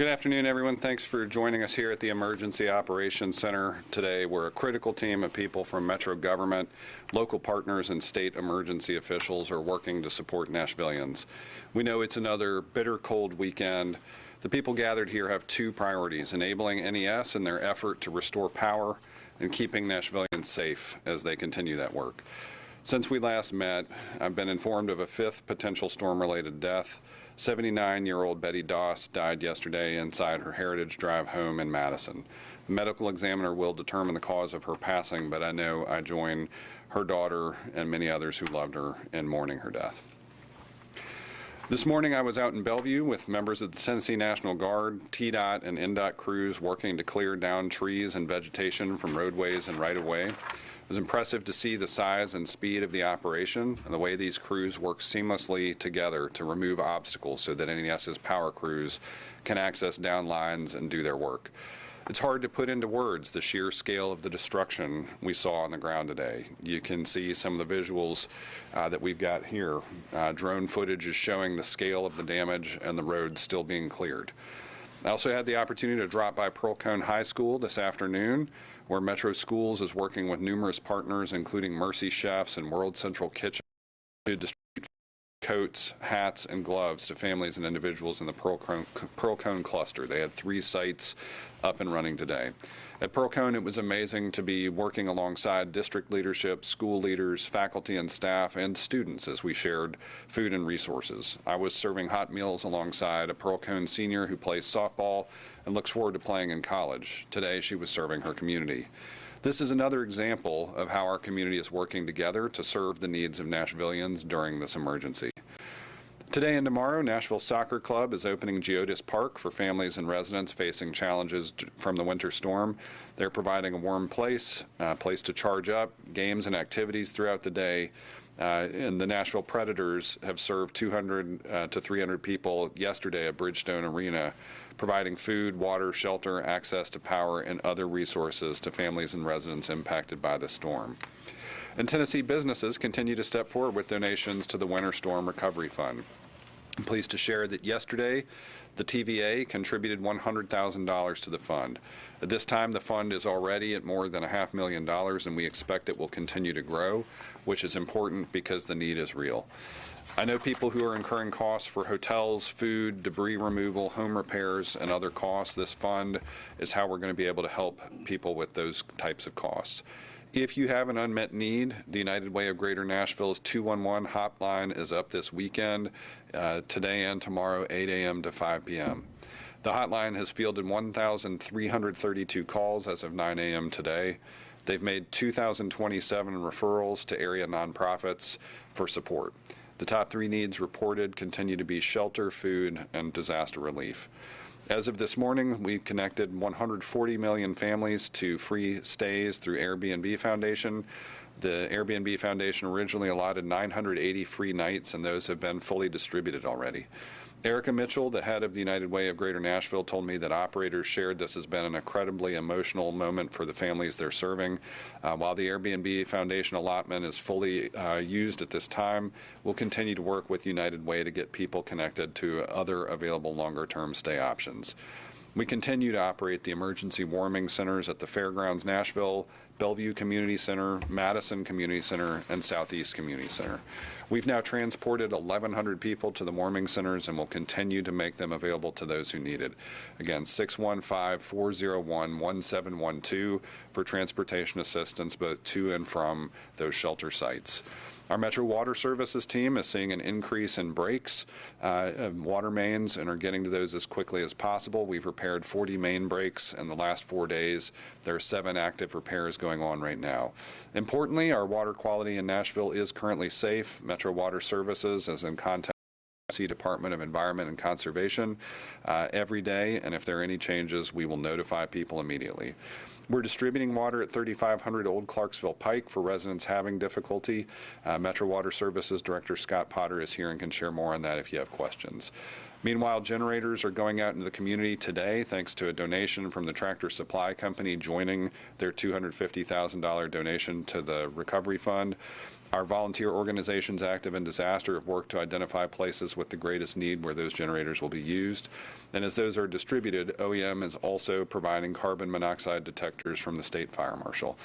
Good afternoon, everyone. Thanks for joining us here at the Emergency Operations Center today. We're a critical team of people from Metro government, local partners, and state emergency officials are working to support Nashvillians. We know it's another bitter cold weekend. The people gathered here have two priorities: enabling NES in their effort to restore power and keeping Nashvillians safe as they continue that work. Since we last met, I've been informed of a fifth potential storm-related death. 79-year-old Betty Doss died yesterday inside her Heritage Drive home in Madison. The medical examiner will determine the cause of her passing, but I know I join her daughter and many others who loved her in mourning her death. This morning I was out in Bellevue with members of the Tennessee National Guard, TDOT, and NDOT crews working to clear down trees and vegetation from roadways and right-of-way. It was impressive to see the size and speed of the operation and the way these crews work seamlessly together to remove obstacles so that NES's power crews can access down lines and do their work. It's hard to put into words the sheer scale of the destruction we saw on the ground today. You can see some of the visuals that we've got here. Drone footage is showing the scale of the damage and the road still being cleared. I also had the opportunity to drop by Pearl Cone High School this afternoon, where Metro Schools is working with numerous partners, including Mercy Chefs and World Central Kitchen, to distribute coats, hats, and gloves to families and individuals in the Pearl Cone cluster. They had 3 sites up and running today. At Pearl Cone, it was amazing to be working alongside district leadership, school leaders, faculty and staff, and students as we shared food and resources. I was serving hot meals alongside a Pearl Cone senior who plays softball and looks forward to playing in college. Today, she was serving her community. This is another example of how our community is working together to serve the needs of Nashvillians during this emergency. Today and tomorrow, Nashville Soccer Club is opening Geodis Park for families and residents facing challenges from the winter storm. They're providing a warm place, a place to charge up, games and activities throughout the day. And the Nashville Predators have served 200 to 300 people yesterday at Bridgestone Arena, providing food, water, shelter, access to power, and other resources to families and residents impacted by the storm. And Tennessee businesses continue to step forward with donations to the Winter Storm Recovery Fund. I'm pleased to share that yesterday, the TVA contributed $100,000 to the fund. At this time, the fund is already at more than $500,000, and we expect it will continue to grow, which is important because the need is real. I know people who are incurring costs for hotels, food, debris removal, home repairs, and other costs. This fund is how we're going to be able to help people with those types of costs. If you have an unmet need, the United Way of Greater Nashville's 211 hotline is up this weekend, today and tomorrow, 8 a.m. to 5 p.m. The hotline has fielded 1,332 calls as of 9 a.m. today. They've made 2,027 referrals to area nonprofits for support. The top 3 needs reported continue to be shelter, food, and disaster relief. As of this morning, we've connected 140 million families to free stays through Airbnb Foundation. The Airbnb Foundation originally allotted 980 free nights, and those have been fully distributed already. Erica Mitchell, the head of the United Way of Greater Nashville, told me that operators shared this has been an incredibly emotional moment for the families they're serving. While the Airbnb Foundation allotment is fully used at this time, we'll continue to work with United Way to get people connected to other available longer-term stay options. We continue to operate the emergency warming centers at the Fairgrounds Nashville, Bellevue Community Center, Madison Community Center, and Southeast Community Center. We've now transported 1,100 people to the warming centers and will continue to make them available to those who need it. Again, 615-401-1712 for transportation assistance both to and from those shelter sites. Our Metro Water Services team is seeing an increase in breaks of water mains and are getting to those as quickly as possible. We've repaired 40 main breaks in the last 4 days. There are 7 active repairs going on right now. Importantly, our water quality in Nashville is currently safe. Metro Water Services is in contact with the Department of Environment and Conservation every day, and if there are any changes, we will notify people immediately. We're distributing water at 3500 Old Clarksville Pike for residents having difficulty. Metro Water Services Director Scott Potter is here and can share more on that if you have questions. Meanwhile, generators are going out into the community today thanks to a donation from the Tractor Supply Company joining their $250,000 donation to the Recovery Fund. Our volunteer organizations active in disaster have worked to identify places with the greatest need where those generators will be used. And as those are distributed, OEM is also providing carbon monoxide detectors from the State Fire Marshal.